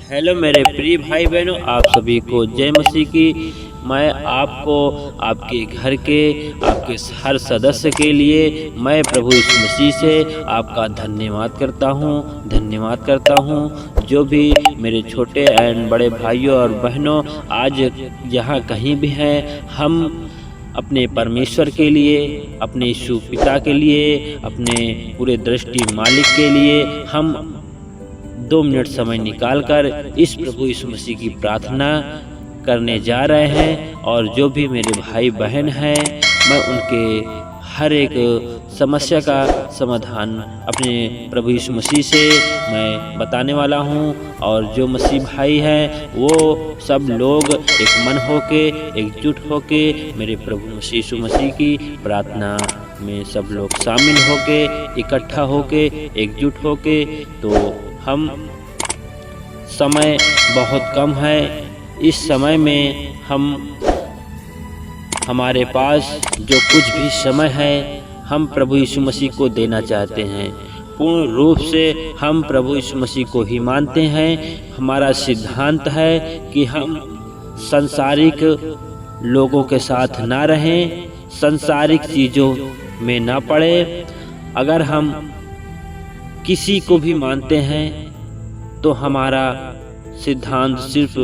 Hello मेरे प्रिय भाई बहनों, आप सभी को जय मसीह की। मैं आपको आपके घर के आपके हर सदस्य के लिए मैं प्रभु यीशु मसीह से आपका धन्यवाद करता हूँ। जो भी मेरे छोटे एंड बड़े भाइयों और बहनों आज यहाँ कहीं भी हैं, हम अपने परमेश्वर के लिए, अपने यीशु पिता के लिए, अपने पूरे दृष्टि मालिक के लिए हम 2 मिनट समय निकालकर इस प्रभु यीशु मसीह की प्रार्थना करने जा रहे हैं। और जो भी मेरे भाई बहन हैं, मैं उनके हर एक समस्या का समाधान अपने प्रभु यीशु मसीह से मैं बताने वाला हूं। और जो मसीह भाई हैं वो सब लोग एक मन होके, एकजुट होके मेरे प्रभु यीशु मसीह की प्रार्थना में सब लोग शामिल होके, इकट्ठा होके, एकजुट होके। तो हम समय बहुत कम है, इस समय में हमारे पास जो कुछ भी समय है हम प्रभु यीशु मसीह को देना चाहते हैं। पूर्ण रूप से हम प्रभु यीशु मसीह को ही मानते हैं। हमारा सिद्धांत है कि हम सांसारिक लोगों के साथ ना रहें, सांसारिक चीज़ों में ना पड़े। अगर हम किसी को भी मानते हैं तो हमारा सिद्धांत सिर्फ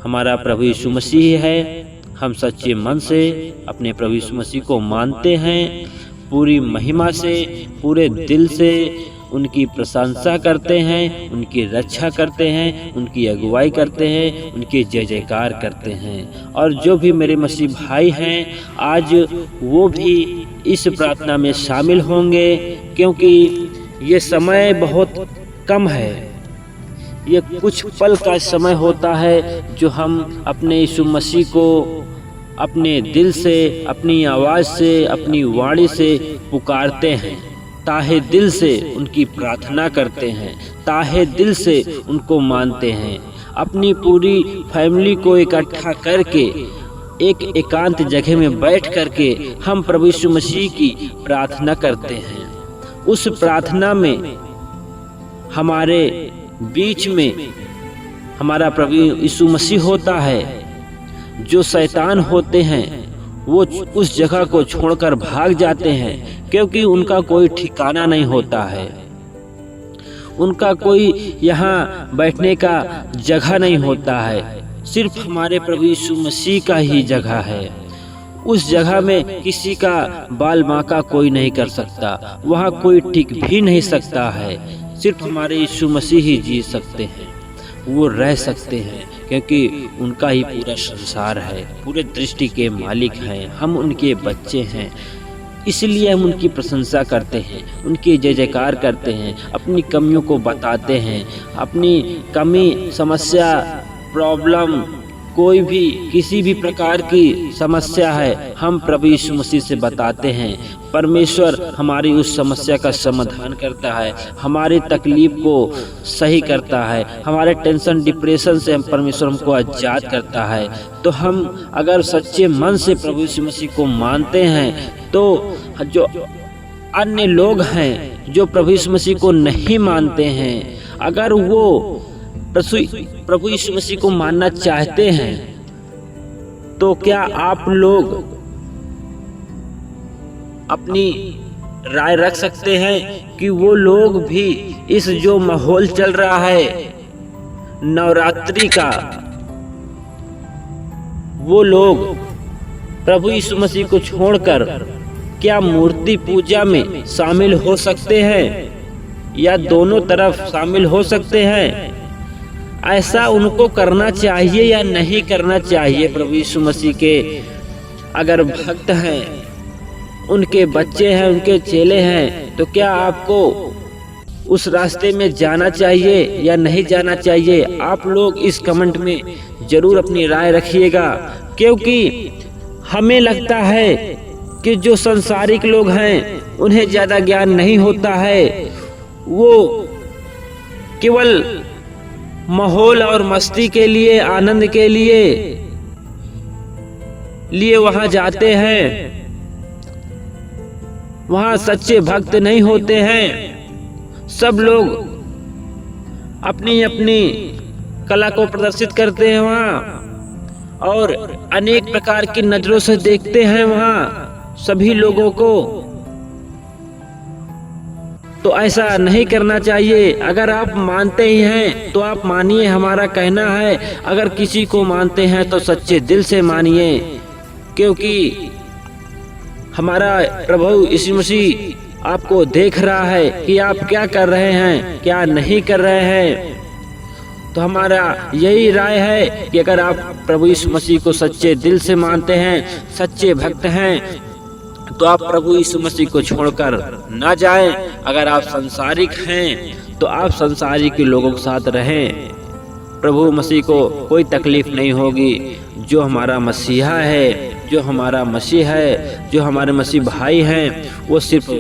हमारा प्रभु यीशु मसीह है। हम सच्चे मन से अपने प्रभु यीशु मसीह को मानते हैं, पूरी महिमा से, पूरे दिल से उनकी प्रशंसा करते हैं, उनकी रक्षा करते हैं, उनकी अगुवाई करते हैं, उनकी जय जयकार करते हैं। और जो भी मेरे मसीह भाई हैं आज वो भी इस प्रार्थना में शामिल होंगे, क्योंकि ये समय बहुत कम है। ये कुछ पल का समय होता है जो हम अपने यीशु मसीह को अपने दिल से, अपनी आवाज़ से, अपनी वाणी से पुकारते हैं, ताहे दिल से उनकी प्रार्थना करते हैं, ताहे दिल से उनको मानते हैं। अपनी पूरी फैमिली को इकट्ठा करके एक एकांत जगह में बैठ करके हम प्रभु यीशु मसीह की प्रार्थना करते हैं। उस प्रार्थना में हमारे बीच में हमारा प्रभु यीशु मसीह होता है। जो शैतान होते हैं वो उस जगह को छोड़कर भाग जाते हैं, क्योंकि उनका कोई ठिकाना नहीं होता है, उनका कोई यहाँ बैठने का जगह नहीं होता है। सिर्फ हमारे प्रभु यीशु मसीह का ही जगह है। उस जगह में किसी का बाल बांका कोई नहीं कर सकता, वहाँ कोई टिक भी नहीं सकता है। सिर्फ हमारे यीशु मसीह ही जी सकते हैं, वो रह सकते हैं, क्योंकि उनका ही पूरा संसार है, पूरे दृष्टि के मालिक हैं, हम उनके बच्चे हैं। इसलिए हम उनकी प्रशंसा करते हैं, उनकी जय जयकार करते हैं, अपनी कमियों को बताते हैं। अपनी कमी, समस्या, प्रॉब्लम, कोई भी किसी भी प्रकार की समस्या है हम प्रभु यीशु मसीह से बताते हैं। परमेश्वर हमारी उस समस्या का समाधान करता है, हमारी तकलीफ को सही करता है, हमारे टेंशन डिप्रेशन से हम परमेश्वर हमको आज़ाद करता है। तो हम अगर सच्चे मन से प्रभु यीशु मसीह को मानते हैं तो जो अन्य लोग हैं जो प्रभु यीशु मसीह को नहीं मानते हैं, अगर वो प्रभु यीशु मसीह को मानना चाहते हैं तो क्या आप लोग अपनी राय रख सकते हैं कि वो लोग भी इस जो माहौल चल रहा है नवरात्रि का, वो लोग प्रभु यीशु मसीह को छोड़कर क्या मूर्ति पूजा में शामिल हो सकते हैं या दोनों तरफ शामिल हो सकते हैं? ऐसा उनको करना चाहिए या नहीं करना चाहिए? प्रभु यीशु मसीह के अगर भक्त हैं, उनके बच्चे हैं, उनके चेले हैं, तो क्या आपको उस रास्ते में जाना चाहिए या नहीं जाना चाहिए? आप लोग इस कमेंट में ज़रूर अपनी राय रखिएगा, क्योंकि हमें लगता है कि जो संसारिक लोग हैं उन्हें ज़्यादा ज्ञान नहीं होता है। वो केवल माहौल और मस्ती के लिए, आनंद के लिए वहां जाते हैं, वहां सच्चे भक्त नहीं होते हैं। सब लोग अपनी अपनी कला को प्रदर्शित करते हैं वहाँ, और अनेक प्रकार की नजरों से देखते हैं वहाँ सभी लोगों को। तो ऐसा नहीं करना चाहिए। अगर आप मानते ही हैं तो आप मानिए, हमारा कहना है। अगर किसी को मानते हैं तो सच्चे दिल से मानिए, क्योंकि हमारा प्रभु यीशु मसीह आपको देख रहा है कि आप क्या कर रहे हैं, क्या नहीं कर रहे हैं। तो हमारा यही राय है कि अगर आप प्रभु यीशु मसीह को सच्चे दिल से मानते हैं, सच्चे भक्त हैं, तो आप प्रभु यीशु मसीह को छोड़कर ना जाएं। अगर आप संसारिक हैं तो आप संसारिक लोगों के साथ रहें। प्रभु मसीह को कोई तकलीफ नहीं होगी। जो हमारा मसीहा है, जो हमारा मसीह है, जो हमारे मसीह भाई हैं, वो सिर्फ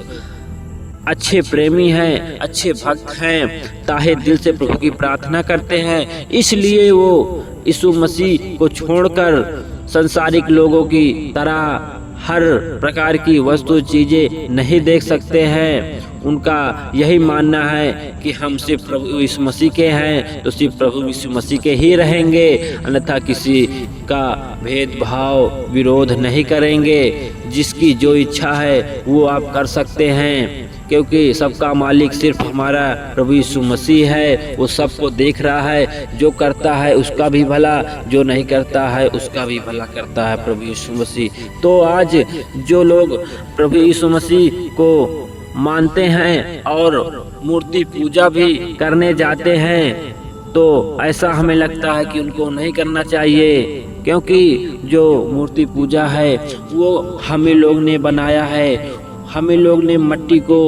अच्छे प्रेमी हैं, अच्छे भक्त हैं, ताहे दिल से प्रभु की प्रार्थना करते हैं। इसलिए वो यीशु मसीह को छोड़कर संसारिक लोगों की तरह हर प्रकार की वस्तु चीजें नहीं देख सकते हैं। उनका यही मानना है कि हम सिर्फ प्रभु यीशु मसीह के हैं तो सिर्फ प्रभु यीशु मसीह के ही रहेंगे, अन्यथा किसी का भेदभाव विरोध नहीं करेंगे। जिसकी जो इच्छा है वो आप कर सकते हैं, क्योंकि सबका मालिक सिर्फ हमारा प्रभु यीशु मसीह है। वो सबको देख रहा है, जो करता है उसका भी भला, जो नहीं करता है उसका भी भला करता है प्रभु यीशु मसीह। तो आज जो लोग प्रभु यीशु मसीह को मानते हैं और मूर्ति पूजा भी करने जाते हैं, तो ऐसा हमें लगता है कि उनको नहीं करना चाहिए, क्योंकि जो मूर्ति पूजा है वो हमें लोग ने बनाया है। हमें लोग ने मट्टी को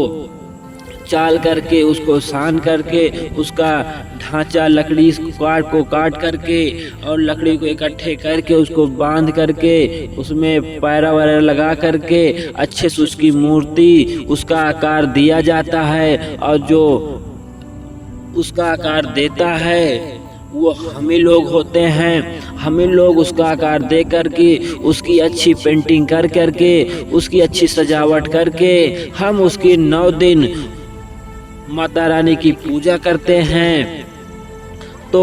चाल करके, उसको सान करके, उसका ढांचा लकड़ी को काट करके और लकड़ी को इकट्ठे करके उसको बांध करके उसमें पैरा वैरा लगा करके अच्छे से उसकी मूर्ति, उसका आकार दिया जाता है। और जो उसका आकार देता है वो हमें लोग होते हैं। हमें लोग उसका आकार दे करके, उसकी अच्छी पेंटिंग कर करके, उसकी अच्छी सजावट करके हम उसकी 9 दिन माता रानी की पूजा करते हैं। तो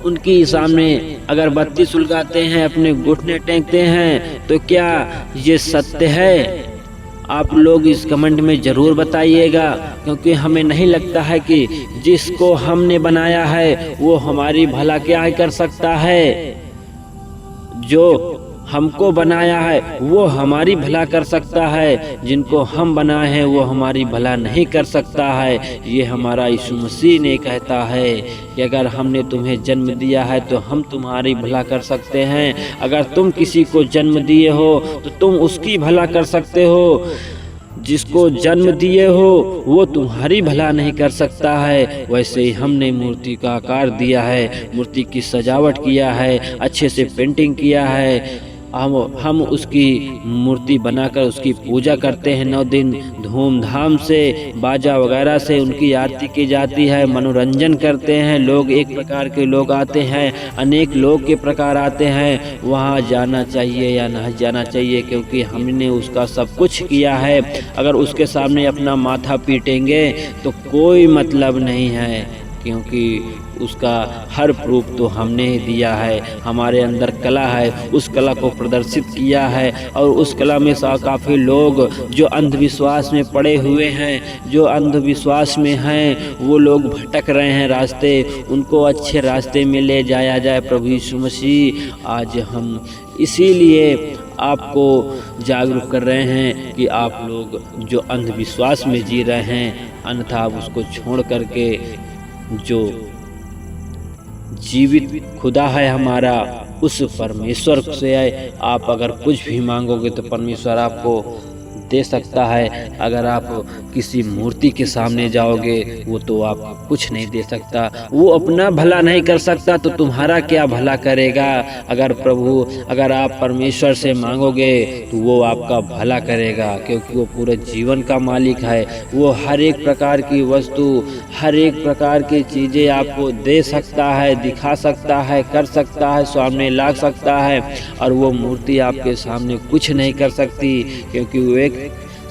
उनकी सामने अगरबत्ती सुलगाते हैं, अपने घुटने टेकते हैं। तो क्या ये सत्य है? आप लोग इस कमेंट में ज़रूर बताइएगा, क्योंकि हमें नहीं लगता है कि जिसको हमने बनाया है वो हमारी भला क्या कर सकता है। जो हमको बनाया है वो हमारी भला कर सकता है, जिनको हम बनाए हैं वो हमारी भला नहीं कर सकता है। ये हमारा यीशु मसीह ने कहता है कि अगर हमने तुम्हें जन्म दिया है तो हम तुम्हारी भला कर सकते हैं। अगर तुम किसी को जन्म दिए हो तो तुम उसकी भला कर सकते हो। जिसको जन्म दिए हो वो तुम्हारी भला नहीं कर सकता है। वैसे ही हमने मूर्ति का आकार दिया है, मूर्ति की सजावट किया है, अच्छे से पेंटिंग किया है। हम उसकी मूर्ति बनाकर उसकी पूजा करते हैं। 9 दिन धूमधाम से बाजा वगैरह से उनकी आरती की जाती है, मनोरंजन करते हैं लोग। एक प्रकार के लोग आते हैं, अनेक लोग के प्रकार आते हैं। वहाँ जाना चाहिए या नहीं जाना चाहिए, क्योंकि हमने उसका सब कुछ किया है। अगर उसके सामने अपना माथा पीटेंगे तो कोई मतलब नहीं है, क्योंकि उसका हर प्रूफ तो हमने ही दिया है। हमारे अंदर कला है, उस कला को प्रदर्शित किया है। और उस कला में काफ़ी लोग जो अंधविश्वास में पड़े हुए हैं, जो अंधविश्वास में हैं, वो लोग भटक रहे हैं रास्ते, उनको अच्छे रास्ते में ले जाया जाए प्रभु यीशु मसीह। आज हम इसीलिए आपको जागरूक कर रहे हैं कि आप लोग जो अंधविश्वास में जी रहे हैं, अन्यथा आप उसको छोड़ करके जो जीवित खुदा है हमारा, उस परमेश्वर से आप अगर कुछ भी मांगोगे तो परमेश्वर आपको दे सकता है। अगर आप किसी मूर्ति के सामने जाओगे वो तो आपको कुछ नहीं दे सकता। वो अपना भला नहीं कर सकता तो तुम्हारा क्या भला करेगा। अगर आप परमेश्वर से मांगोगे तो वो आपका भला करेगा, क्योंकि वो पूरे जीवन का मालिक है। वो हर एक प्रकार की वस्तु, हर एक प्रकार की चीज़ें आपको दे सकता है, दिखा सकता है, कर सकता है, सामने ला सकता है। और वो मूर्ति आपके सामने कुछ नहीं कर सकती, क्योंकि वो एक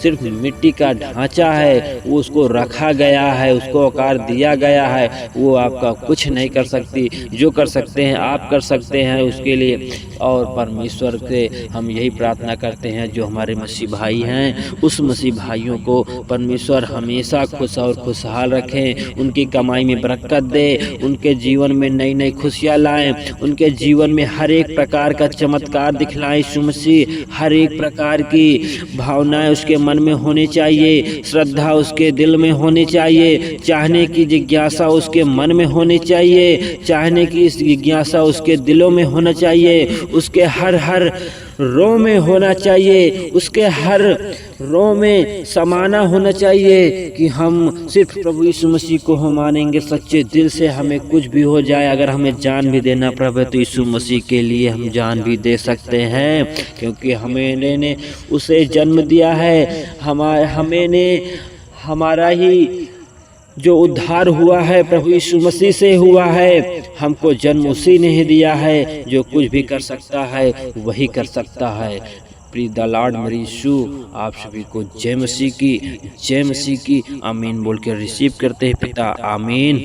सिर्फ मिट्टी का ढांचा है, वो उसको रखा गया है, उसको आकार दिया गया है, वो आपका कुछ नहीं कर सकती। जो कर सकते हैं आप कर सकते हैं उसके लिए। और परमेश्वर से हम यही प्रार्थना करते हैं, जो हमारे मसीह भाई हैं उस मसीह भाइयों को परमेश्वर हमेशा खुश और खुशहाल रखें, उनकी कमाई में बरकत दे, उनके जीवन में नई नई खुशियाँ लाएं, उनके जीवन में हर एक प्रकार का चमत्कार दिखलाएं। यीशु मसीह हर एक प्रकार की भावनाएं उसके मन में होनी चाहिए, श्रद्धा उसके दिल में होनी चाहिए, चाहने की जिज्ञासा उसके मन में होनी चाहिए, चाहने की इस जिज्ञासा उसके दिलों में होना चाहिए, उसके हर रो में होना चाहिए, उसके हर रो में समाना होना चाहिए कि हम सिर्फ प्रभु यीशु मसीह को हम मानेंगे सच्चे दिल से। हमें कुछ भी हो जाए, अगर हमें जान भी देना पड़े तो यीशु मसीह के लिए हम जान भी दे सकते हैं, क्योंकि हमने उसे जन्म दिया है। हमारा ही जो उद्धार हुआ है प्रभु यीशु मसीह से हुआ है। हमको जन्म उसी ने ही दिया है, जो कुछ भी कर सकता है वही कर सकता है। प्री द लॉर्ड मेरी यीशु आप सभी को जय मसीह की आमीन बोल के रिसीव करते हैं पिता, आमीन।